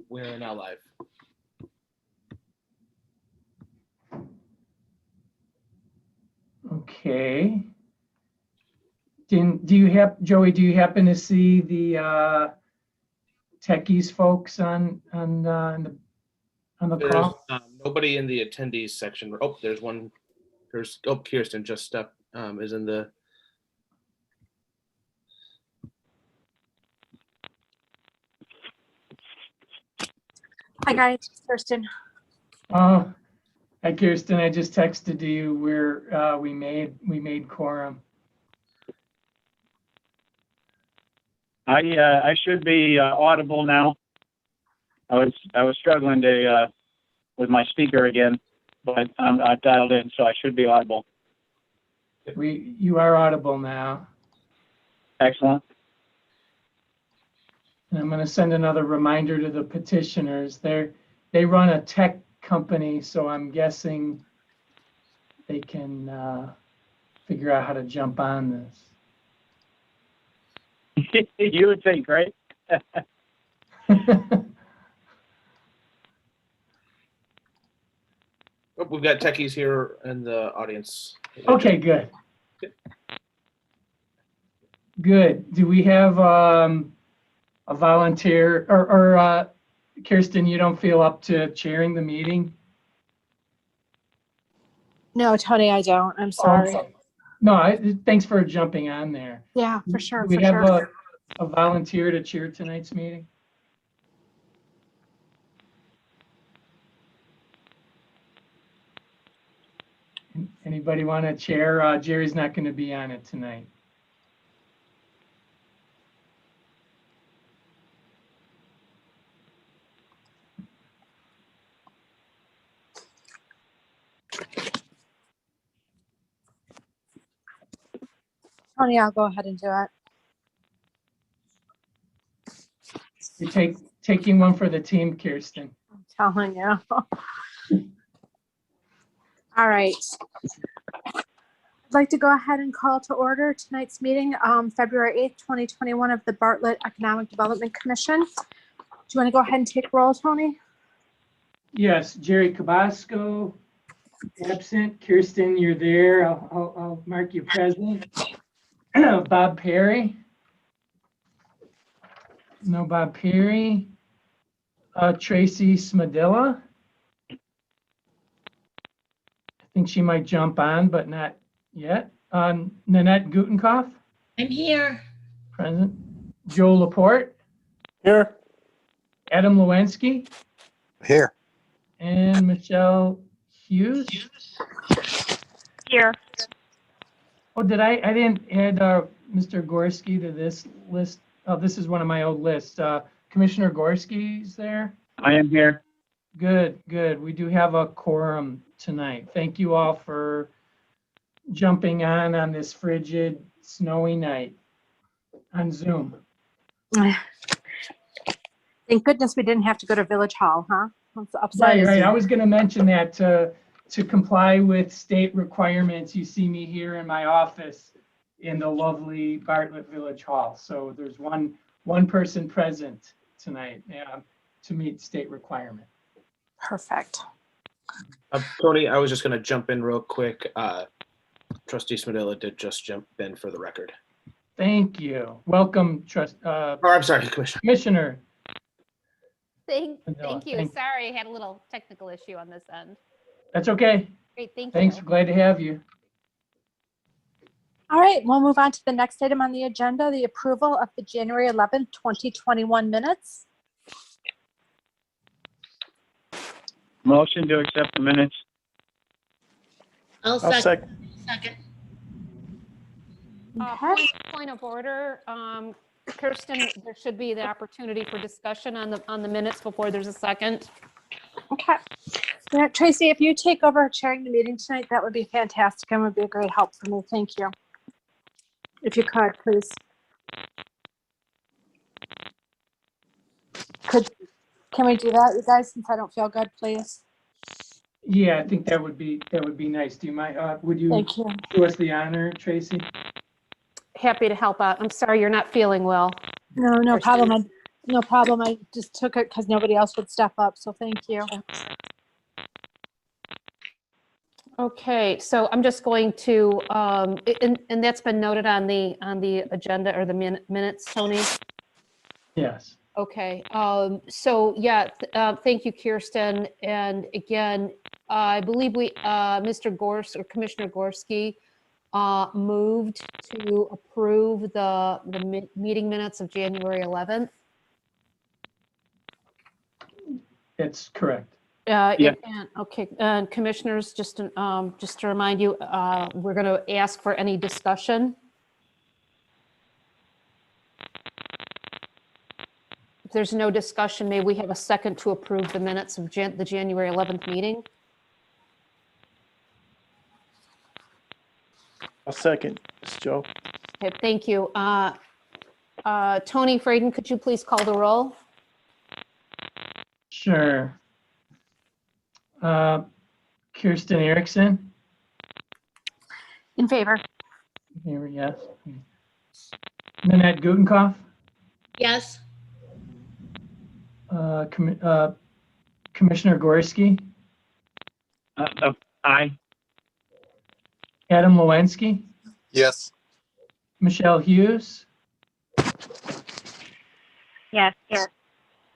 we're now live. Okay. Do you have, Joey, do you happen to see the Techies folks on the There's call? nobody in the attendees section. Oh, there's one. There's Kirsten just stepped is in the. Hi guys, Kirsten. Oh, hi Kirsten, I just texted you where we made quorum. I should be audible now. I was struggling to with my speaker again, but I dialed in, so I should be audible. You are audible now. Excellent. And I'm going to send another reminder to the petitioners. They run a tech company, so I'm guessing they can figure out how to jump on this. You would think, right? Oh, we've got techies here in the audience. Okay, good. Good. Do we have a volunteer or Kirsten, you don't feel up to chairing the meeting? No, Tony, I don't. I'm sorry. No, thanks for jumping on there. Yeah, for sure. Do we have a volunteer to chair tonight's meeting? Anybody want to chair? Jerry's not going to be on it tonight. Tony, I'll go ahead and do it. You're taking one for the team, Kirsten. I'm telling you. All right. I'd like to go ahead and call to order tonight's meeting, February 8th, 2021 of the Bartlett Economic Development Commission. Do you want to go ahead and take roll, Tony? Yes, Jerry Cabasco, absent. Kirsten, you're there. I'll mark you present. Bob Perry. No Bob Perry. Tracy Smadilla. I think she might jump on, but not yet. Nanette Gutenkopf. I'm here. Present. Joe Laporte. Here. Adam Lewinsky. Here. And Michelle Hughes. Here. Oh, I didn't add Mr. Gorski to this list. Oh, this is one of my old lists. Commissioner Gorski's there. I am here. Good, good. We do have a quorum tonight. Thank you all for jumping on this frigid, snowy night on Zoom. Thank goodness we didn't have to go to Village Hall, huh? That's upsetting. Right. I was going to mention that to comply with state requirements, you see me here in my office in the lovely Bartlett Village Hall. So there's one person present tonight to meet state requirement. Perfect. Tony, I was just going to jump in real quick. Trustee Smadilla did just jump in for the record. Thank you. Welcome, I'm sorry, Commissioner. Commissioner. Thank Smadilla. you. Sorry, I had a little technical issue on this end. That's okay. Great, thank Thanks. you. Glad to have you. All right, we'll move on to the next item on the agenda, the approval of the January 11th, 2021 minutes. Motion to accept the minutes. I'll Second. second. Okay. Point of order, Kirsten, there should be the opportunity for discussion on the minutes before there's a second. Okay. Yeah, Tracy, if you take over chairing the meeting tonight, that would be fantastic and would be a great help for me. Thank you. If you could, please. Can we do that, you guys, since I don't feel good, please? Yeah, I think that would be nice. Do you mind? Would you Thank you. do us the honor, Tracy? Happy to help out. I'm sorry you're not feeling well. No Kirsten. problem. No problem. I just took it because nobody else would step up, so thank you. Okay, so I'm just going to, and that's been noted on the agenda or the minutes, Tony? Yes. Okay, so yeah, thank you, Kirsten. And again, I believe Mr. Gorsk or Commissioner Gorski moved to approve the meeting minutes of January 11th. It's correct. Yeah. Okay, and commissioners, just to remind you, we're going to ask for any discussion. If there's no discussion, may we have a second to approve the minutes of the January 11th meeting? A second, it's Joe. Okay, thank you. Tony Fraden, could you please call the roll? Sure. Kirsten Erickson, In favor. here, yes. Nanette Gutenkopf, Yes. Commissioner Gorski, Aye. Adam Lewinsky, Yes. Michelle Hughes, Yes.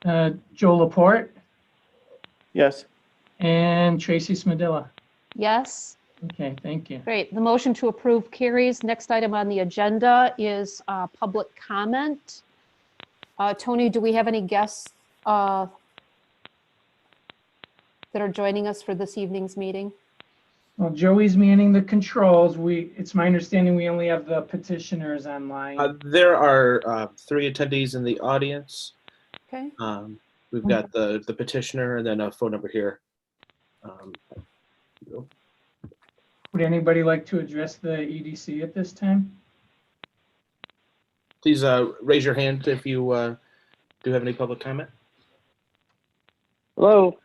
Joe Laporte, Yes. and Tracy Smadilla. Yes. Okay, thank you. Great. The motion to approve carries. Next item on the agenda is public comment. Tony, do we have any guests that are joining us for this evening's meeting? Well, Joey's manning the controls. It's my understanding we only have the petitioners online. There are 3 attendees in the audience. Okay. We've got the petitioner and then a phone number here. Would anybody like to address the EDC at this time? Please raise your hand if you do have any public comment. Hello?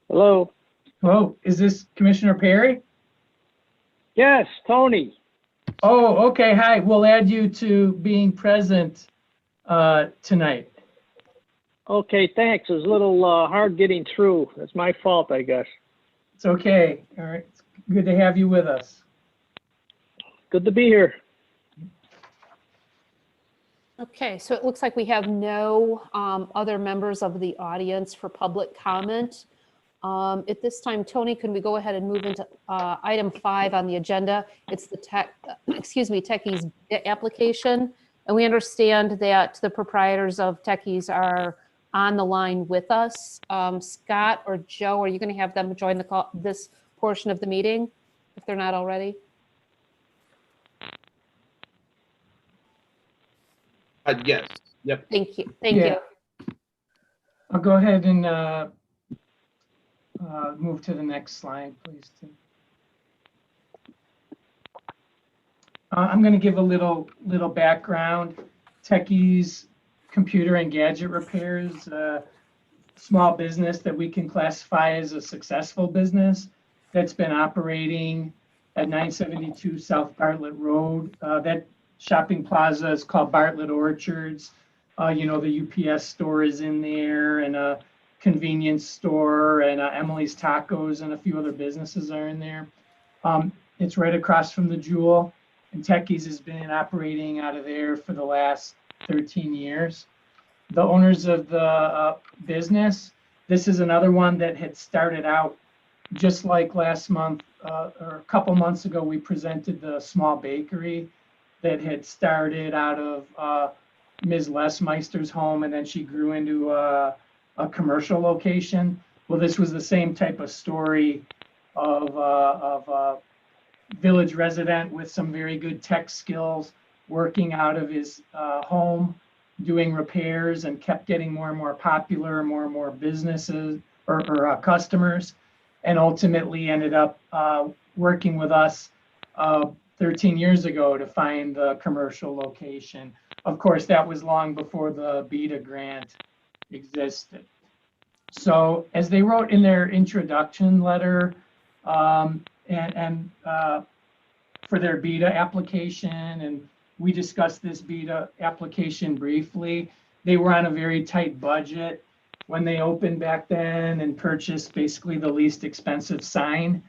Hello? Hello, is this Commissioner Perry? Yes, Tony. Oh, okay, hi. We'll add you to being present tonight. Okay, thanks. It was a little hard getting through. That's my fault, I guess. It's okay. All right. It's good to have you with us. Good to be here. Okay, so it looks like we have no other members of the audience for public comment. At this time, Tony, can we go ahead and move into item 5 on the agenda? It's the Tekkie's application. And we understand that the proprietors of Tekkie's are on the line with us. Scott or Joe, are you going to have them join the call, this portion of the meeting, if they're not already? Yes. Yep. Thank you. Thank Yeah. you. I'll go ahead and move to the next slide, please. I'm going to give a little background. Tekkie's computer and gadget repairs, small business that we can classify as a successful business that's been operating at 972 South Bartlett Road. That shopping plaza is called Bartlett Orchards. You know, the UPS store is in there, and a convenience store, and Emily's Tacos, and a few other businesses are in there. It's right across from the Jewel, and Tekkie's has been operating out of there for the last 13 years. The owners of the business, this is another one that had started out just like last month, or a couple months ago, we presented the small bakery that had started out of Ms. Lesmeister's home, and then she grew into a commercial location. Well, this was the same type of story of a village resident with some very good tech skills, working out of his home, doing repairs, and kept getting more and more popular, more and more businesses or customers, and ultimately ended up working with us 13 years ago to find the commercial location. Of course, that was long before the BEDA grant existed. So as they wrote in their introduction letter, and for their BEDA application, and we discussed this BEDA application briefly. They were on a very tight budget when they opened back then and purchased basically the least expensive sign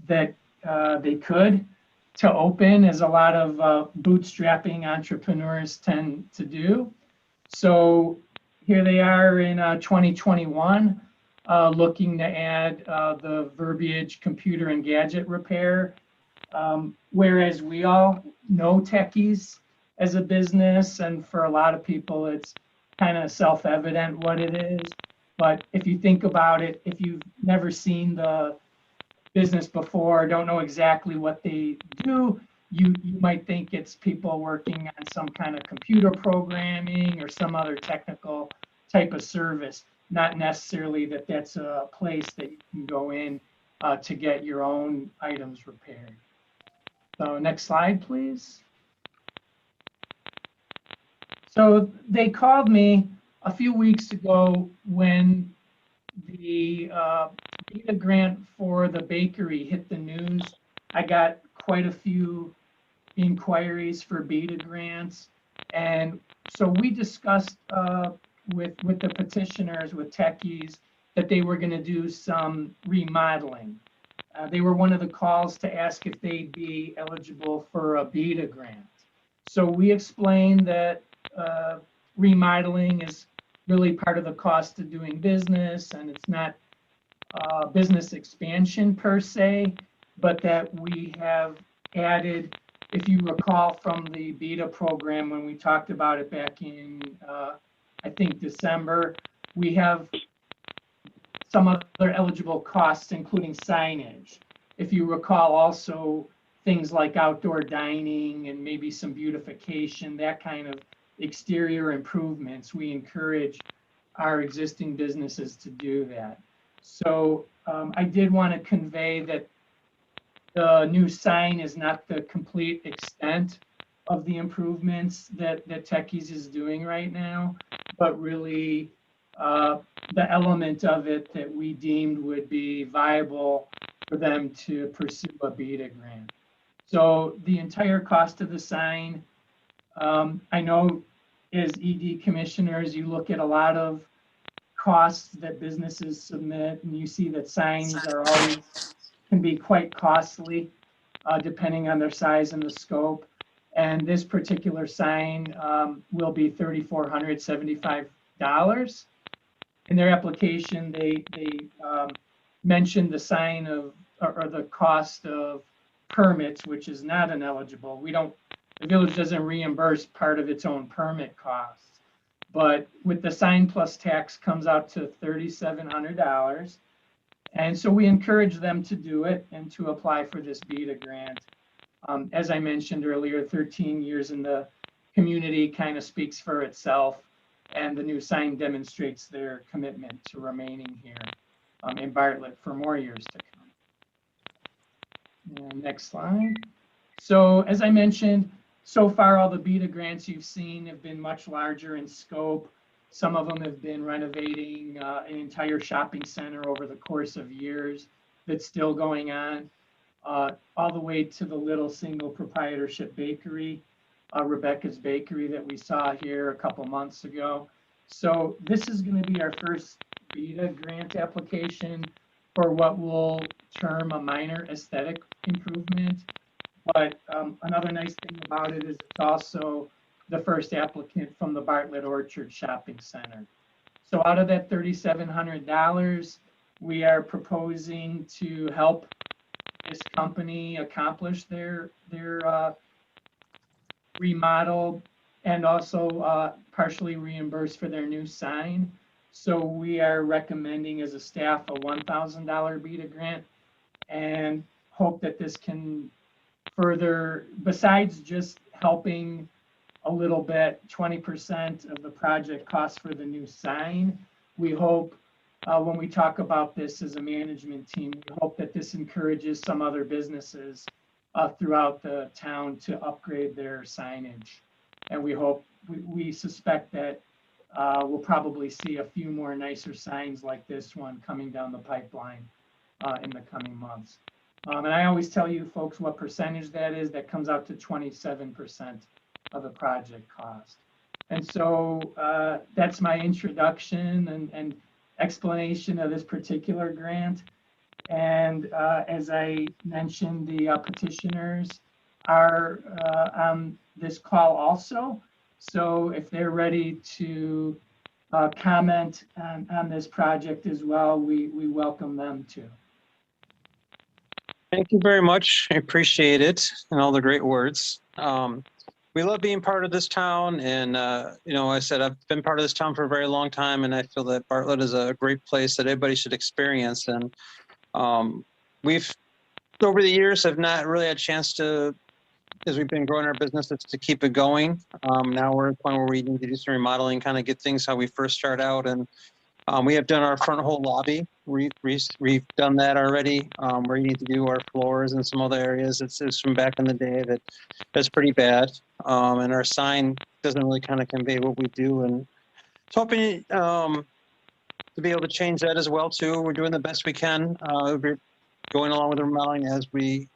that they could to open, as a lot of bootstrapping entrepreneurs tend to do. So here they are in 2021, looking to add the verbiage computer and gadget repair. Whereas we all know Tekkies as a business, and for a lot of people, it's kind of self-evident what it is. But if you think about it, if you've never seen the business before, don't know exactly what they do, you might think it's people working on some kind of computer programming or some other technical type of service, not necessarily that that's a place that you can go in to get your own items repaired. So next slide, please. So they called me a few weeks ago when the BEDA grant for the bakery hit the news. I got quite a few inquiries for BEDA grants. And so we discussed with the petitioners, with Tekkies, that they were going to do some remodeling. They were one of the calls to ask if they'd be eligible for a BEDA grant. So we explained that remodeling is really part of the cost of doing business, and it's not business expansion per se, but that we have added, if you recall from the BEDA program when we talked about it back in, I think December, we have some other eligible costs, including signage. If you recall, also things like outdoor dining and maybe some beautification, that kind of exterior improvements. We encourage our existing businesses to do that. So I did want to convey that the new sign is not the complete extent of the improvements that Tekkies is doing right now, but really the element of it that we deemed would be viable for them to pursue a BEDA grant. So the entire cost of the sign, I know as ED commissioners, you look at a lot of costs that businesses submit, and you see that signs are always, can be quite costly depending on their size and the scope. And this particular sign will be $3,475. In their application, they mentioned the sign of, or the cost of permits, which is not ineligible. The village doesn't reimburse part of its own permit costs, but with the sign plus tax comes out to $3,700. And so we encourage them to do it and to apply for this BEDA grant. As I mentioned earlier, 13 years in the community kind of speaks for itself, and the new sign demonstrates their commitment to remaining here in Bartlett for more years to come. And next slide. So as I mentioned, so far all the BEDA grants you've seen have been much larger in scope. Some of them have been renovating an entire shopping center over the course of years. That's still going on, all the way to the little single proprietorship bakery, Rebecca's Bakery, that we saw here a couple months ago. So this is going to be our first BEDA grant application for what we'll term a minor aesthetic improvement. But another nice thing about it is it's also the first applicant from the Bartlett Orchard Shopping Center. So out of that $3,700, we are proposing to help this company accomplish their remodel and also partially reimburse for their new sign. So we are recommending as a staff a $1,000 BEDA grant, and hope that this can further, besides just helping a little bit, 20% of the project cost for the new sign. We hope when we talk about this as a management team, we hope that this encourages some other businesses throughout the town to upgrade their signage. And we hope, we suspect that we'll probably see a few more nicer signs like this one coming down the pipeline in the coming months. And I always tell you folks what percentage that is. That comes out to 27% of the project cost. And so that's my introduction and explanation of this particular grant. And as I mentioned, the petitioners are on this call also. So if they're ready to comment on this project as well, we welcome them to. Thank you very much. I appreciate it and all the great words. We love being part of this town, and you know, I said I've been part of this town for a very long time, and I feel that Bartlett is a great place that everybody should experience. And we've, over the years, have not really had a chance to, as we've been growing our businesses, to keep it going. Now we're at a point where we need to do some remodeling, kind of get things how we first start out. And we have done our front whole lobby. We've done that already. Where you need to do our floors and some other areas. It's from back in the day that's pretty bad. And our sign doesn't really kind of convey what we do. And it's hoping to be able to change that as well too. We're doing the best we can. We're going along with the remodeling as we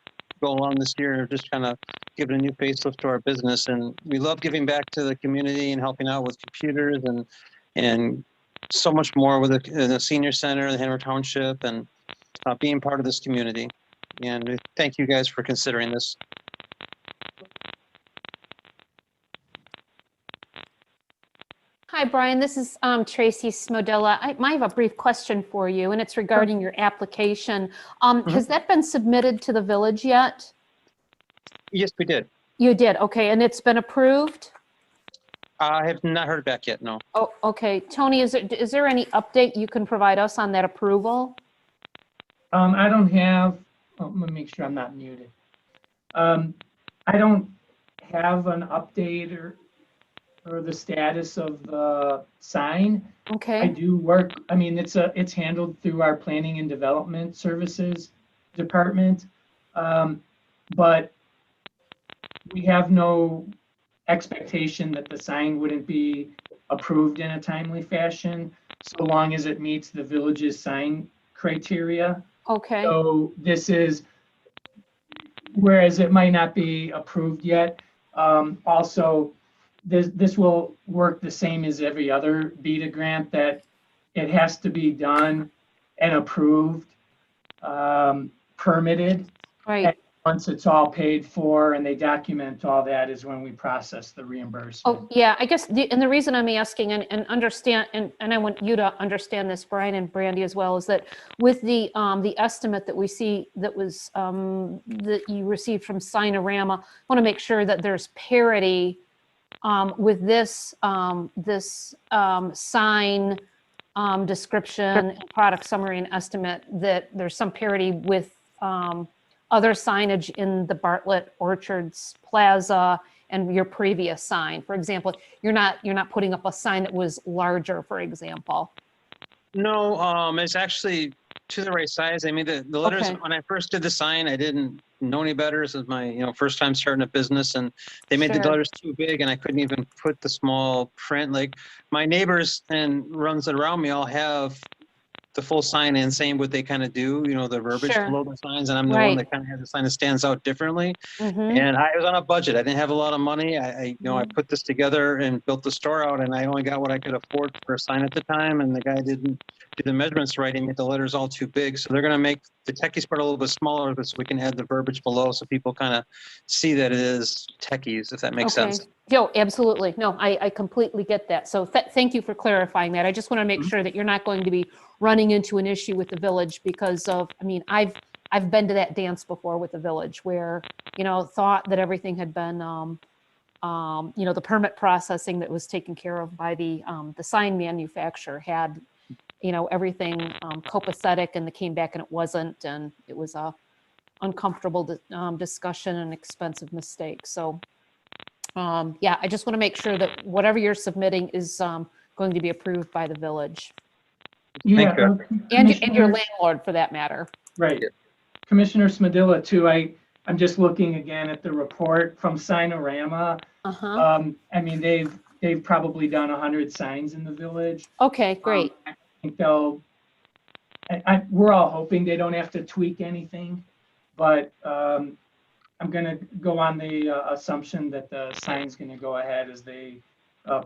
go along this year, just kind of giving a new facelift to our business. And we love giving back to the community and helping out with computers and so much more with the senior center, the Hanover Township, and being part of this community. And thank you guys for considering this. Hi, Brian. This is Tracy Smodella. I have a brief question for you, and it's regarding your application. Has that been submitted to the village yet? Yes, we did. You did. Okay. And it's been approved? I have not heard back yet, no. Oh, okay. Tony, is there any update you can provide us on that approval? I don't have, let me make sure I'm not muted. I don't have an update or the status of the sign. I Okay. do work, I mean, it's handled through our planning and development services department. But we have no expectation that the sign wouldn't be approved in a timely fashion, so long as it meets the village's sign criteria. Okay. So this is, whereas it might not be approved yet, also, this will work the same as every other BEDA grant, that it has to be done and approved, permitted. Right. Once it's all paid for and they document all that is when we process the reimbursement. Oh, yeah, I guess, and the reason I'm asking and understand, and I want you to understand this, Brian and Brandy as well, is that with the estimate that we see that was, that you received from Signorama, I want to make sure that there's parity with this, sign description, product summary and estimate, that there's some parity with other signage in the Bartlett Orchards Plaza and your previous sign. For example, you're not putting up a sign that was larger, for example. No, it's actually to the right size. I mean, the letters, Okay. when I first did the sign, I didn't know any better. This was my first time starting a business, and they made the Sure. letters too big, and I couldn't even put the small print. Like my neighbors and runs around me all have the full sign and saying what they kind of do, the verbiage Sure. below the signs, and I'm the Right. one that kind of has the sign that stands out differently. Mhm. And I was on a budget. I didn't have a lot of money. I put this together and built the store out, and I only got what I could afford for a sign at the time. And the guy didn't do the measurements right. He made the letters all too big. So they're going to make the Techies part a little bit smaller, so we can add the verbiage below, so people kind of see that it is Techies, if that makes sense. Yo, absolutely. No, I completely get that. So thank you for clarifying that. I just want to make sure that you're not going to be running into an issue with the village because of, I mean, I've been to that dance before with the village where, thought that everything had been, the permit processing that was taken care of by the sign manufacturer had, everything copacetic, and they came back and it wasn't, and it was a uncomfortable discussion and expensive mistake. So yeah, I just want to make sure that whatever you're submitting is going to be approved by the village. Yeah, And your landlord, for that matter. right. Commissioner Smodella, too, I'm just looking again at the report from Signorama. Uh-huh. I mean, they've probably done 100 signs in the village. Okay, great. I think we're all hoping they don't have to tweak anything, but I'm gonna go on the assumption that the sign's gonna go ahead as they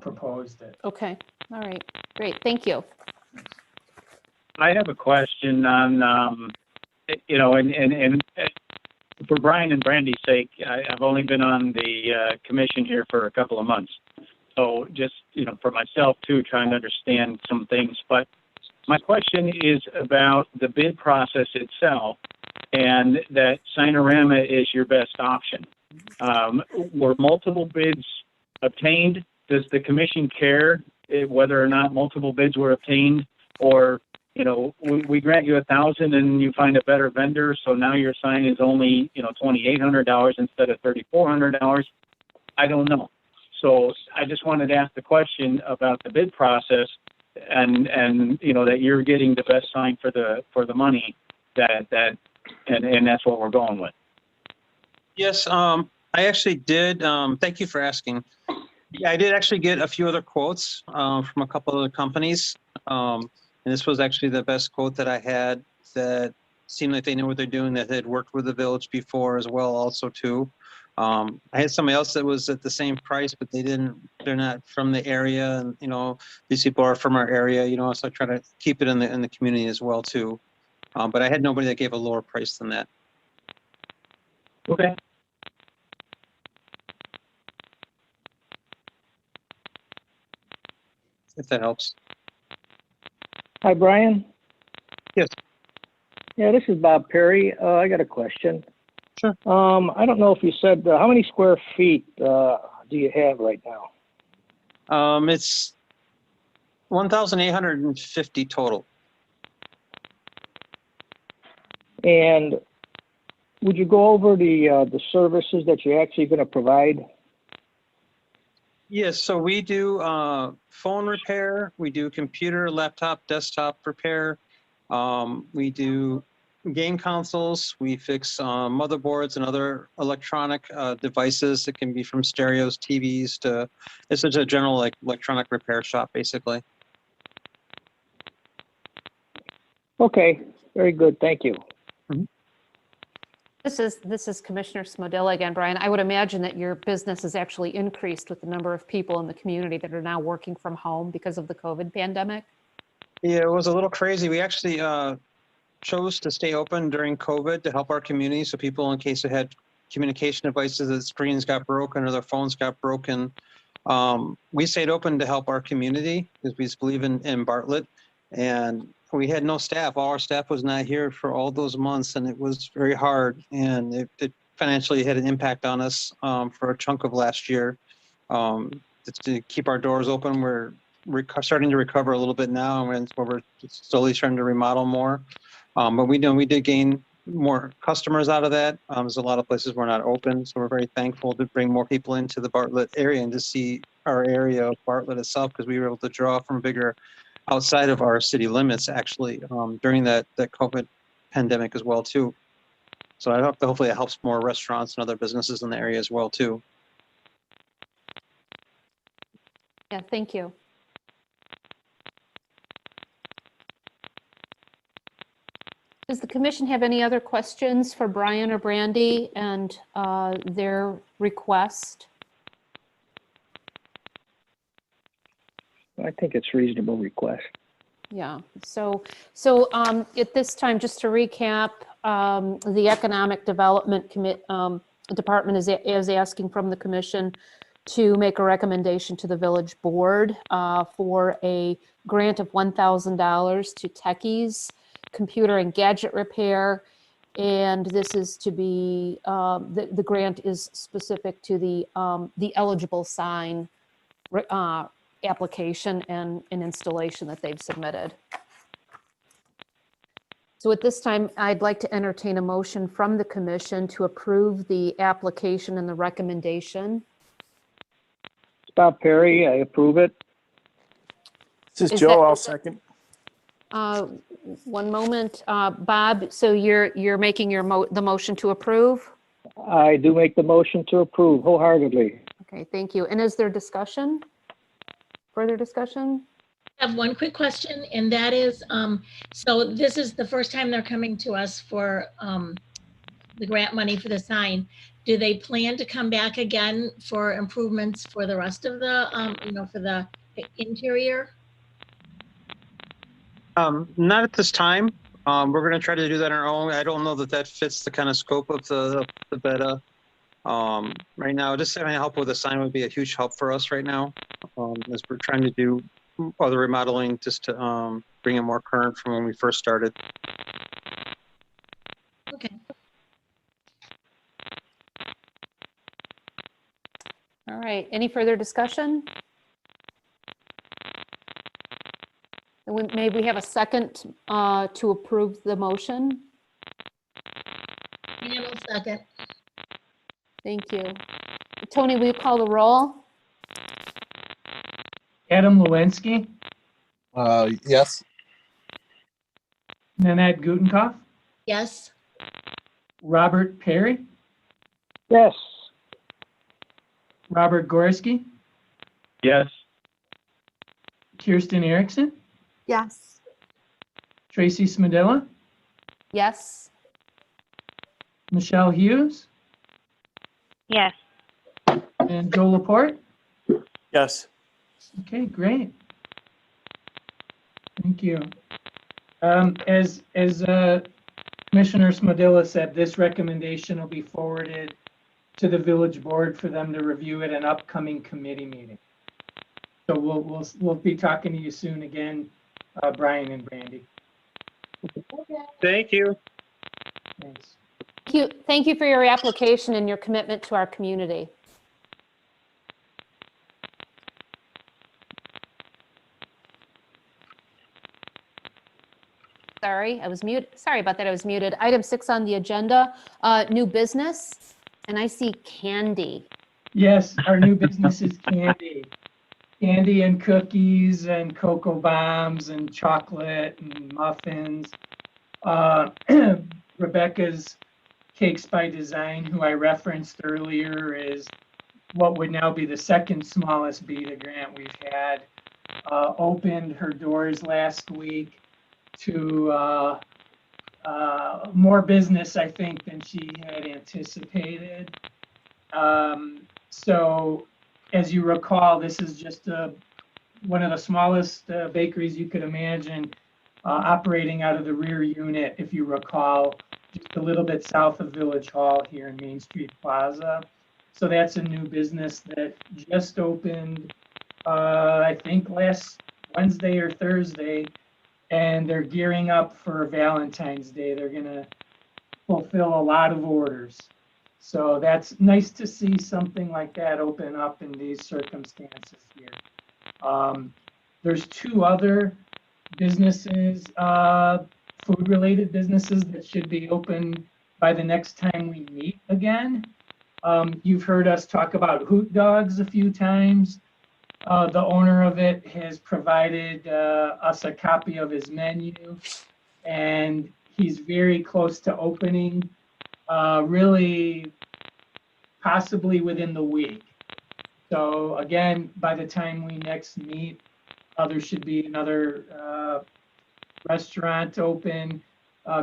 proposed it. Okay, all right, great, thank you. I have a question on, and for Brian and Brandy's sake, I've only been on the commission here for a couple of months. So just, for myself too, trying to understand some things. But my question is about the bid process itself, and that Sinorama is your best option. Were multiple bids obtained? Does the commission care whether or not multiple bids were obtained? Or, we grant you 1,000 and you find a better vendor, so now your sign is only, $2,800 instead of $3,400. I don't know. So I just wanted to ask the question about the bid process, and that you're getting the best sign for the money and that's what we're going with. Yes, I actually did. Thank you for asking. Yeah, I did actually get a few other quotes from a couple of other companies. And this was actually the best quote that I had, that seemed like they knew what they're doing, that had worked with the village before as well also too. I had somebody else that was at the same price, but they're not from the area, and these people are from our area, so I try to keep it in the community as well too. But I had nobody that gave a lower price than that. Okay. If that helps. Hi, Brian. Yes. Yeah, this is Bob Perry. I got a question. Sure. I don't know if you said, how many square feet do you have right now? It's 1,850 total. And would you go over the services that you're actually going to provide? Yes, so we do phone repair, we do computer, laptop, desktop repair, we do game consoles, we fix motherboards and other electronic devices. It can be from stereos, TVs to, it's just a general electronic repair shop basically. Okay, very good, thank you. This is Commissioner Smodilla again, Brian. I would imagine that your business has actually increased with the number of people in the community that are now working from home because of the COVID pandemic. Yeah, it was a little crazy. We actually chose to stay open during COVID to help our community. So people, in case they had communication devices, that screens got broken or their phones got broken, we stayed open to help our community because we just believe in Bartlett. And we had no staff. All our staff was not here for all those months, and it was very hard. And it financially had an impact on us for a chunk of last year. To keep our doors open, we're starting to recover a little bit now, and we're slowly starting to remodel more. But we did gain more customers out of that. There's a lot of places we're not open, so we're very thankful to bring more people into the Bartlett area and to see our area of Bartlett itself, because we were able to draw from bigger outside of our city limits actually during that COVID pandemic as well too. So I hope that hopefully it helps more restaurants and other businesses in the area as well too. Yeah, thank you. Does the commission have any other questions for Brian or Brandy and their request? I think it's reasonable request. Yeah, so at this time, just to recap, the Economic Development Department is asking from the commission to make a recommendation to the village board for a grant of $1,000 to Tekkie's computer and gadget repair. And this is to be, the grant is specific to the eligible sign application and installation that they've submitted. So at this time, I'd like to entertain a motion from the commission to approve the application and the recommendation. Bob Perry, I approve it. This is Is Joe, that- I'll second. One moment, Bob, so you're making the motion to approve? I do make the motion to approve wholeheartedly. Okay, thank you. And is there discussion? Further discussion? I have one quick question, and that is, so this is the first time they're coming to us for the grant money for the sign, do they plan to come back again for improvements for the rest of the, for the interior? Not at this time. We're going to try to do that on our own. I don't know that that fits the kind of scope of the BEDA. Right now, just having help with the sign would be a huge help for us right now, as we're trying to do other remodeling just to bring it more current from when we first started. Okay. All right, any further discussion? Maybe we have a second to approve the motion. And a second. Thank you. Tony, will you call the roll? Adam Lewinsky, Yes. Nanette Gutenkoff, Yes. Robert Perry, Yes. Robert Gorski, Yes. Kirsten Erickson, Yes. Tracy Smedilla, Yes. Michelle Hughes, Yes. and Joe Laporte. Yes. Okay, great. Thank you. As Commissioner Smedilla said, this recommendation will be forwarded to the village board for them to review at an upcoming committee meeting. So we'll be talking to you soon again, Brian and Brandy. Thank you. Thanks. Thank you for your application and your commitment to our community. Sorry, I was muted. Sorry about that, I was muted. Item 6 on the agenda, new business, and I see candy. Yes, our new business is candy. Candy and cookies and cocoa bombs and chocolate and muffins. Rebecca's Cakes by Design, who I referenced earlier, is what would now be the second smallest BEDA grant we've had. Opened her doors last week to more business, I think, than she had anticipated. So as you recall, this is just one of the smallest bakeries you could imagine, operating out of the rear unit, if you recall, just a little bit south of Village Hall here in Main Street Plaza. So that's a new business that just opened, I think last Wednesday or Thursday, and they're gearing up for Valentine's Day. They're gonna fulfill a lot of orders. So that's nice to see something like that open up in these circumstances here. There's 2 other businesses, food-related businesses that should be open by the next time we meet again. You've heard us talk about Hoot Dogs a few times. The owner of it has provided us a copy of his menu, and he's very close to opening, really possibly within the week. So again, by the time we next meet, there should be another restaurant open,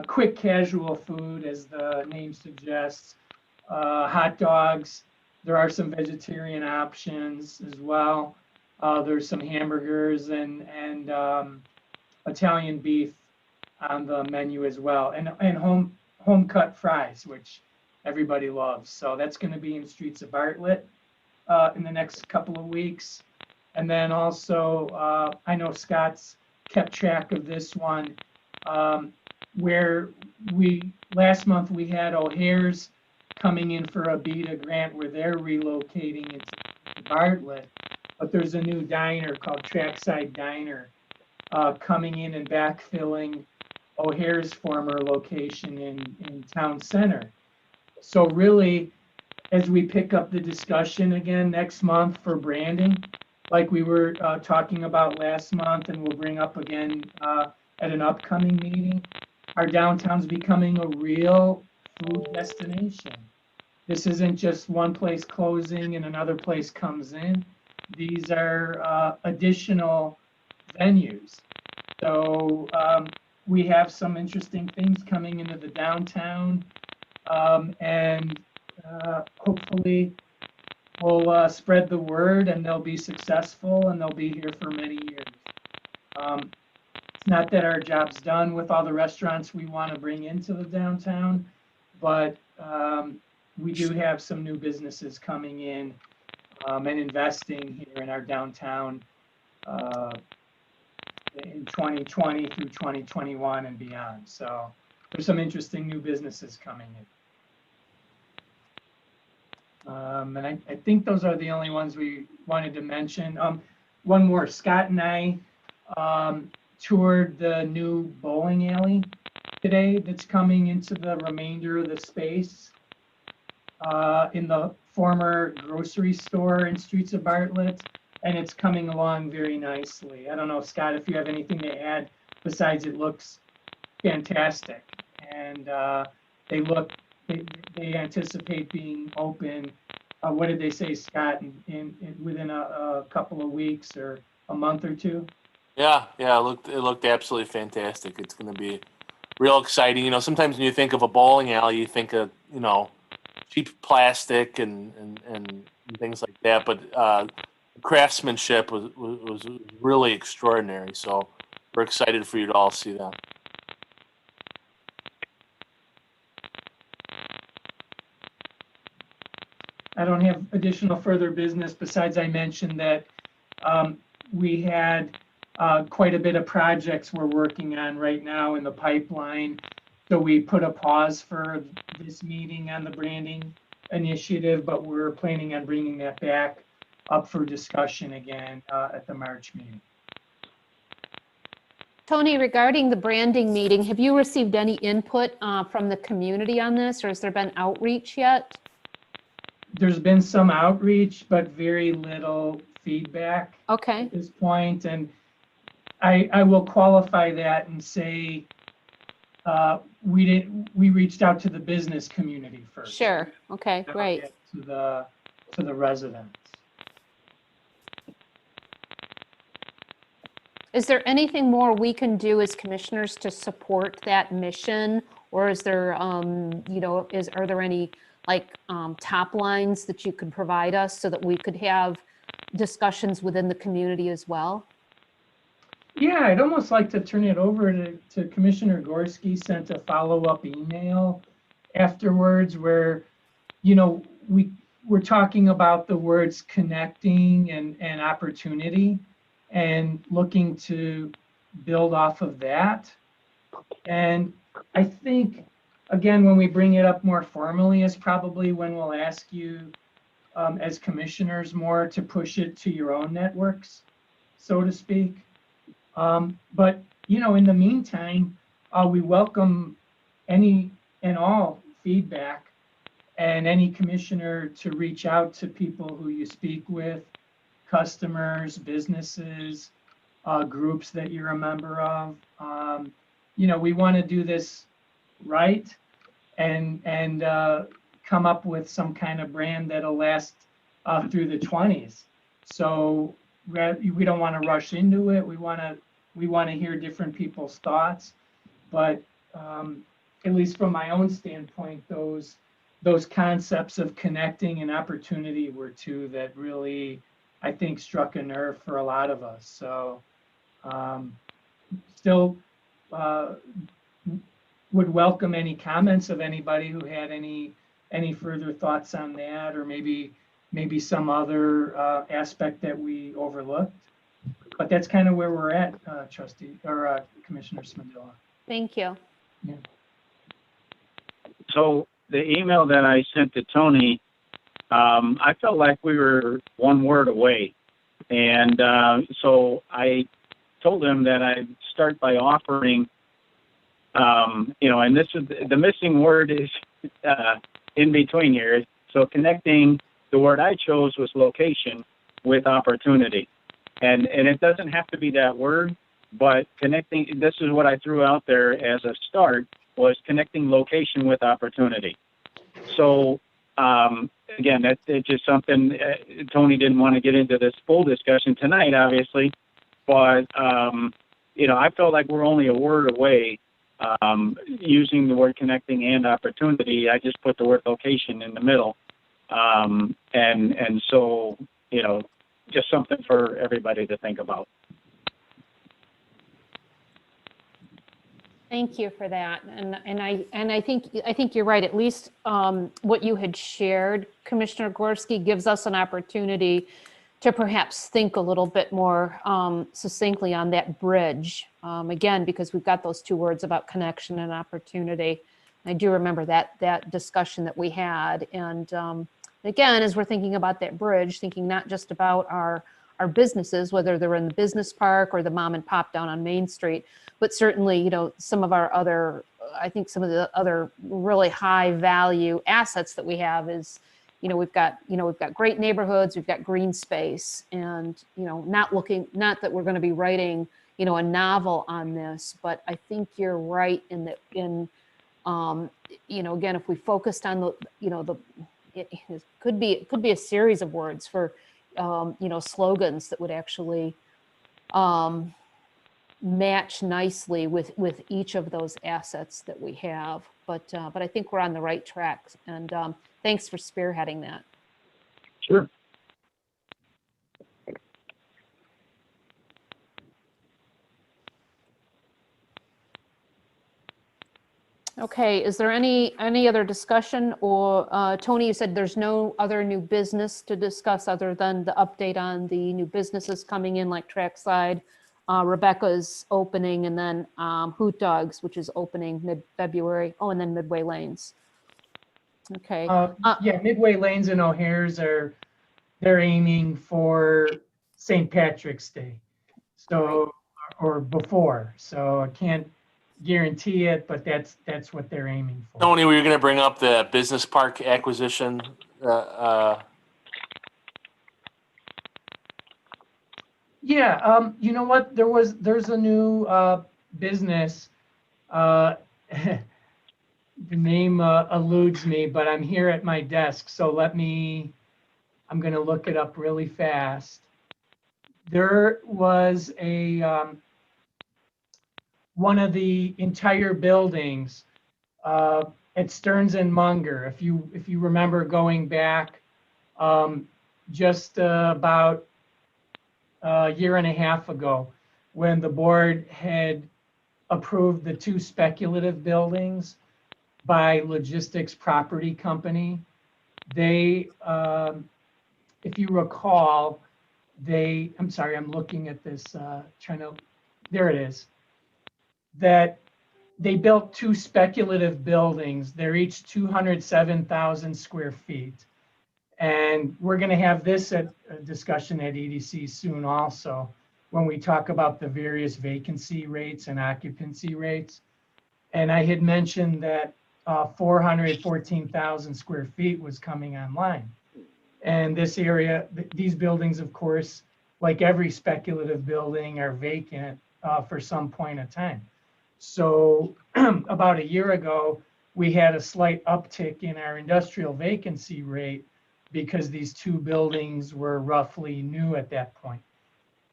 quick casual food, as the name suggests, hot dogs. There are some vegetarian options as well. There's some hamburgers and Italian beef on the menu as well, and home cut fries, which everybody loves. So that's going to be in Streets of Bartlett in the next couple of weeks. And then also, I know Scott's kept track of this one, where last month we had O'Hare's coming in for a BEDA grant where they're relocating into Bartlett. But there's a new diner called Trackside Diner coming in and backfilling O'Hare's former location in Town Center. So really, as we pick up the discussion again next month for branding, like we were talking about last month and we'll bring up again at an upcoming meeting, our downtown's becoming a real food destination. This isn't just one place closing and another place comes in. These are additional venues. So we have some interesting things coming into the downtown. And hopefully we'll spread the word and they'll be successful and they'll be here for many years. It's not that our job's done with all the restaurants we want to bring into the downtown, but we do have some new businesses coming in and investing here in our downtown in 2020 through 2021 and beyond. So there's some interesting new businesses coming in. And I think those are the only ones we wanted to mention. One more, Scott and I toured the new bowling alley today that's coming into the remainder of the space in the former grocery store in Streets of Bartlett, and it's coming along very nicely. I don't know, Scott, if you have anything to add besides it looks fantastic, and they anticipate being open. What did they say, Scott? Within a couple of weeks or a month or two. Yeah, it looked absolutely fantastic. It's going to be real exciting. You know, sometimes when you think of a bowling alley, you think of, you know, cheap plastic and things like that. But craftsmanship was really extraordinary. So we're excited for you to all see that. I don't have additional further business besides I mentioned that we had quite a bit of projects we're working on right now in the pipeline. So we put a pause for this meeting on the branding initiative, but we're planning on bringing that back up for discussion again at the March meeting. Tony, regarding the branding meeting, have you received any input from the community on this, or has there been outreach yet? There's been some outreach, but very little feedback Okay. at this point. And I will qualify that and say we reached out to the business community first. Sure. Okay, great. To the residents. Is there anything more we can do as commissioners to support that mission? Or is there, are there any top lines that you could provide us so that we could have discussions within the community as well? Yeah, I'd almost like to turn it over to Commissioner Gorski. Sent a follow-up email afterwards where, we're talking about the words connecting and opportunity and looking to build off of that. And I think, again, when we bring it up more formally is probably when we'll ask you as commissioners more to push it to your own networks, so to speak. But, in the meantime, we welcome any and all feedback and any commissioner to reach out to people who you speak with, customers, businesses, groups that you're a member of. We want to do this right and come up with some kind of brand that'll last through the 20s. So we don't want to rush into it. We want to hear different people's thoughts, but at least from my own standpoint, those concepts of connecting and opportunity were two that really, I think, struck a nerve for a lot of us. So still would welcome any comments of anybody who had any further thoughts on that, or maybe some other aspect that we overlooked. But that's kind of where we're at, Commissioner Smedilla. Thank you. Yeah. So the email that I sent to Tony, I felt like we were one word away. And so I told him that I'd start by offering, and this is the missing word is in between here. So connecting, the word I chose was location with opportunity. And it doesn't have to be that word, but connecting, this is what I threw out there as a start, was connecting location with opportunity. So again, that's just something Tony didn't want to get into this full discussion tonight, obviously, but I felt like we're only a word away using the word connecting and opportunity, I just put the word location in the middle. And so, you know, just something for everybody to think about. Thank you for that. And I think you're right. At least what you had shared, Commissioner Gorski, gives us an opportunity to perhaps think a little bit more succinctly on that bridge. Again, because we've got those two words about connection and opportunity. I do remember that discussion that we had. And again, as we're thinking about that bridge, thinking not just about our businesses, whether they're in the business park or the mom and pop down on Main Street, but certainly, you know, some of our other, I think some of the other really high value assets that we have is, you know, we've got great neighborhoods, we've got green space, and, you know, not that we're going to be writing, you know, a novel on this, but I think you're right in that, you know, again, if we focused on the, you know, it could be a series of words for, you know, slogans that would actually match nicely with each of those assets that we have. But I think we're on the right track, and thanks for spearheading that. Sure. Okay, is there any other discussion, or Tony, you said there's no other new business to discuss other than the update on the new businesses coming in, like Trackside, Rebecca's opening, and then Hoot Dogs, which is opening mid-February. Oh, and then Midway Lanes. Okay. Yeah, Midway Lanes and O'Hare's they're aiming for St. Patrick's Day. So, or before. So I can't guarantee it, but that's what they're aiming for. Tony, were you going to bring up the business park acquisition? Yeah, you know what? There's a new business. The name eludes me, but I'm here at my desk, so I'm going to look it up really fast. There was one of the entire buildings at Stearns and Munger. If you remember going back just about a year and a half ago, when the board had approved the two speculative buildings by Logistics Property Company. They, if you recall, I'm sorry, I'm looking at this, there it is. That they built two speculative buildings. They're each 207,000 square feet. And we're going to have this discussion at EDC soon also, when we talk about the various vacancy rates and occupancy rates. And I had mentioned that 414,000 square feet was coming online. And this area, these buildings, of course, like every speculative building, are vacant for some point of time. So about a year ago, we had a slight uptick in our industrial vacancy rate because these two buildings were roughly new at that point.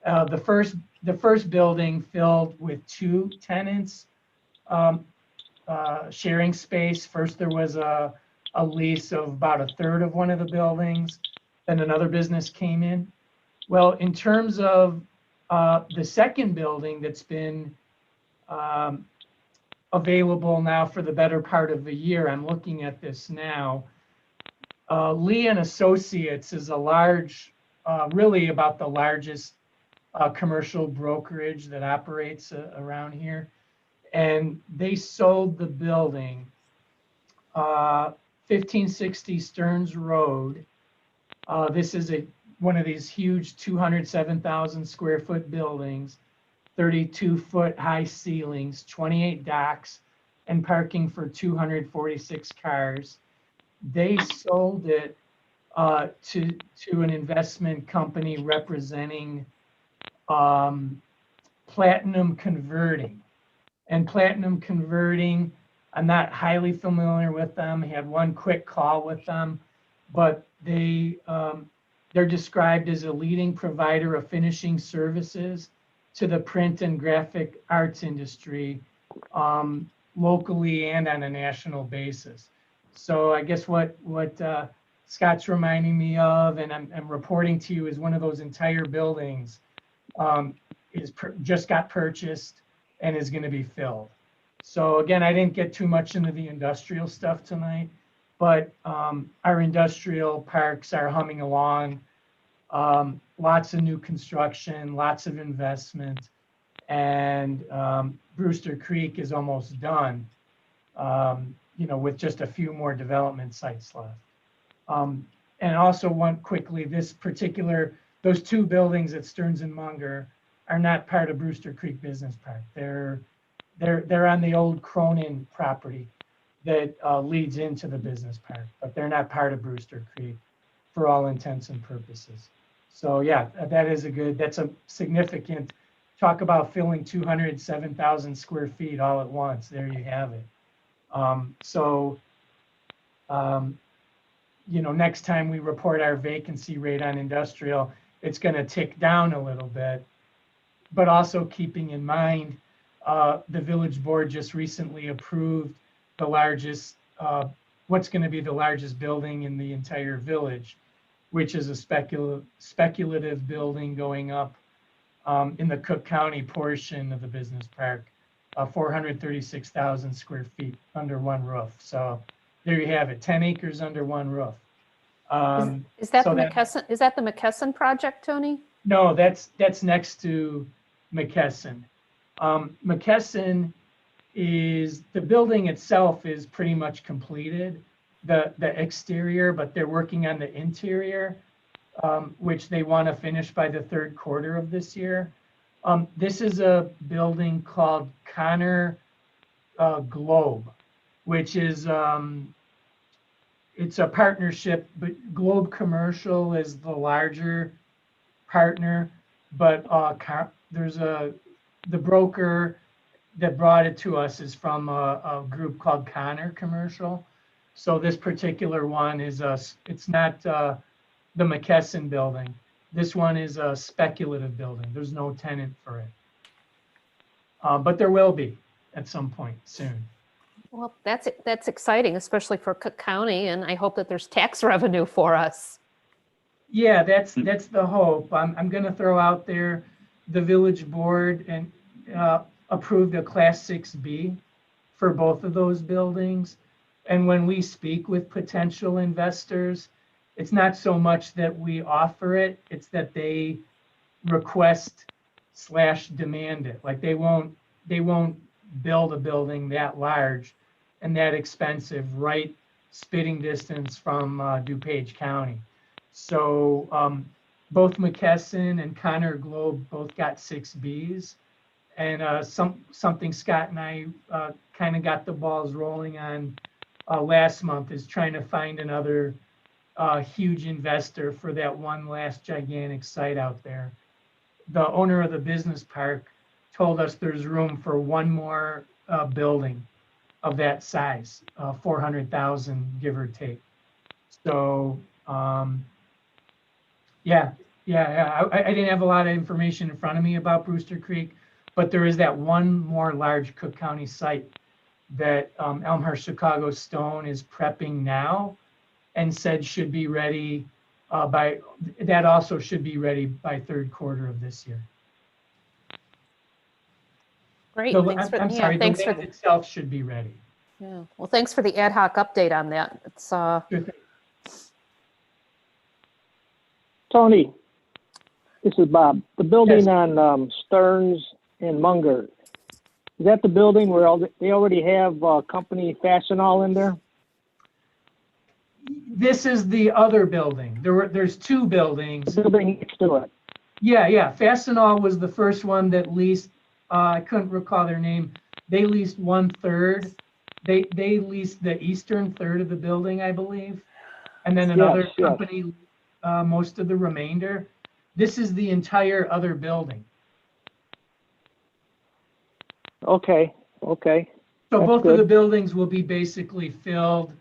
The first building filled with two tenants sharing space. First, there was a lease of about a third of one of the buildings. Then another business came in. Well, in terms of the second building that's been available now for the better part of a year, I'm looking at this now. Lee and Associates is a large, really about the largest commercial brokerage that operates around here. And they sold the building, 1560 Stearns Road. This is one of these huge 207,000 square foot buildings, 32-foot high ceilings, 28 docks, and parking for 246 cars. They sold it to an investment company representing Platinum Converting. And Platinum Converting, I'm not highly familiar with them. I had one quick call with them, but they're described as a leading provider of finishing services to the print and graphic arts industry locally and on a national basis. So I guess what Scott's reminding me of, and I'm reporting to you, is one of those entire buildings just got purchased and is going to be filled. So again, I didn't get too much into the industrial stuff tonight, but our industrial parks are humming along. Lots of new construction, lots of investment, and Brewster Creek is almost done, with just a few more development sites left. And also those two buildings at Stearns and Munger are not part of Brewster Creek Business Park. They're on the old Cronin property that leads into the business park, but they're not part of Brewster Creek for all intents and purposes. So yeah, that's a significant, talk about filling 207,000 square feet all at once. There you have it. Next time we report our vacancy rate on industrial, it's going to tick down a little bit, but also keeping in mind, the village board just recently approved the largest, what's going to be the largest building in the entire village, which is a speculative building going up in the Cook County portion of the business park, 436,000 square feet under one roof. So there you have it, 10 acres under one roof. Is that the McKesson project, Tony? No, that's next to McKesson. McKesson the building itself is pretty much completed, the exterior, but they're working on the interior, which they want to finish by the third quarter of this year. This is a building called Connor Globe, which is it's a partnership, but Globe Commercial is the larger partner, but the broker that brought it to us is from a group called Connor Commercial. So this particular one it's not the McKesson building. This one is a speculative building. There's no tenant for it. But there will be at some point soon. Well, that's exciting, especially for Cook County, and I hope that there's tax revenue for us. Yeah, that's the hope. I'm going to throw out there, the village board and approved a Class 6B for both of those buildings. And when we speak with potential investors, it's not so much that we offer it, it's that they request/demand it. Like they won't build a building that large and that expensive, right spitting distance from DuPage County. So both McKesson and Connor Globe both got 6Bs. And something Scott and I kind of got the balls rolling on last month is trying to find another huge investor for that one last gigantic site out there. The owner of the business park told us there's room for one more building of that size, 400,000 give or take. So I didn't have a lot of information in front of me about Brewster Creek, but there is that one more large Cook County site that Elmhurst Chicago Stone is prepping now and said should be ready also should be ready by third quarter of this year. Great. The Thanks for, land itself should be ready. Yeah. Well, thanks for the ad hoc update on that. It's Tony, this is Bob. The building Yes. on Stearns and Munger, is that the building where they already have company Fastenal in there? This is the other building. There's two buildings. The building next to it. Yeah. Fastenal was the first one that leased. I couldn't recall their name. They leased 1/3. They leased the eastern third of the building, I believe, and then another company most of the remainder. This is the entire other building. Okay. So That's both good. of the buildings will be basically filled.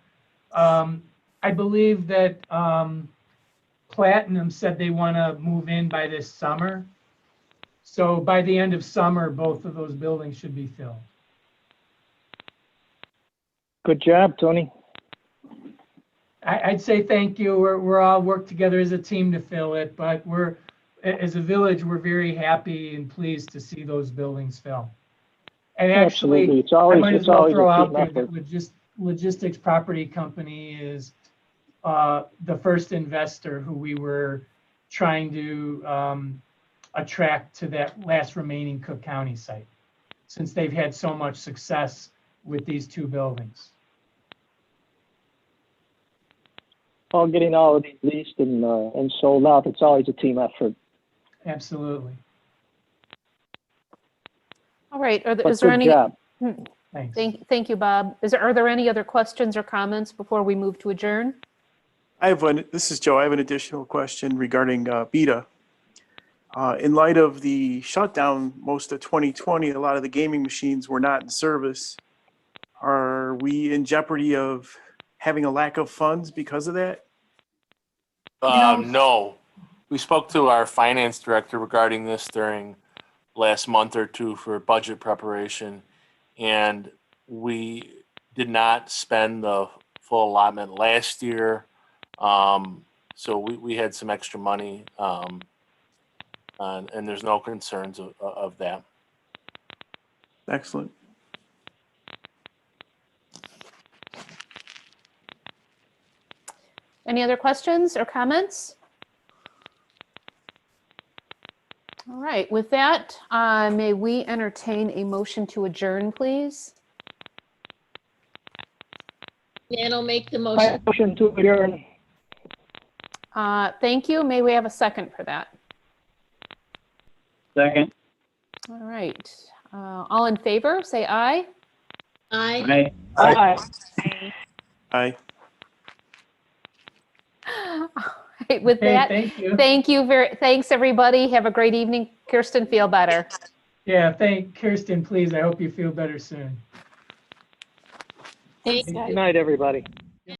I believe that Platinum said they want to move in by this summer. So by the end of summer, both of those buildings should be filled. Good job, Tony. I'd say thank you. We're all work together as a team to fill it, but as a village, we're very happy and pleased to see those buildings fill. And actually, Absolutely. It's I always, might as it's well always throw a out team there effort. that Logistics Property Company is the first investor who we were trying to attract to that last remaining Cook County site, since they've had so much success with these two buildings. All getting all of these leased and sold out. It's always a team effort. Absolutely. All right. But Is there good any? job. Thanks. Thank you, Bob. Are there any other questions or comments before we move to adjourn? I have one. This is Joe. I have an additional question regarding BEDA. In light of the shutdown, most of 2020, a lot of the gaming machines were not in service. Are we in jeopardy of having a lack of funds because of that? No. We spoke to our finance director regarding this during last month or two for budget preparation, and we did not spend the full allotment last year. So we had some extra money, and there's no concerns of that. Excellent. Any other questions or comments? All right, with that, may we entertain a motion to adjourn, please? Dan will make the motion. Motion to adjourn. Thank you. May we have a second for that? Second. All right. All in favor, say aye. Aye. Aye. Aye. All right, with Hey, that, thank you. thanks everybody. Have a great evening. Kirsten, feel better. Yeah, thank Kirsten, please. I hope you feel better soon. Thank Good night, everybody.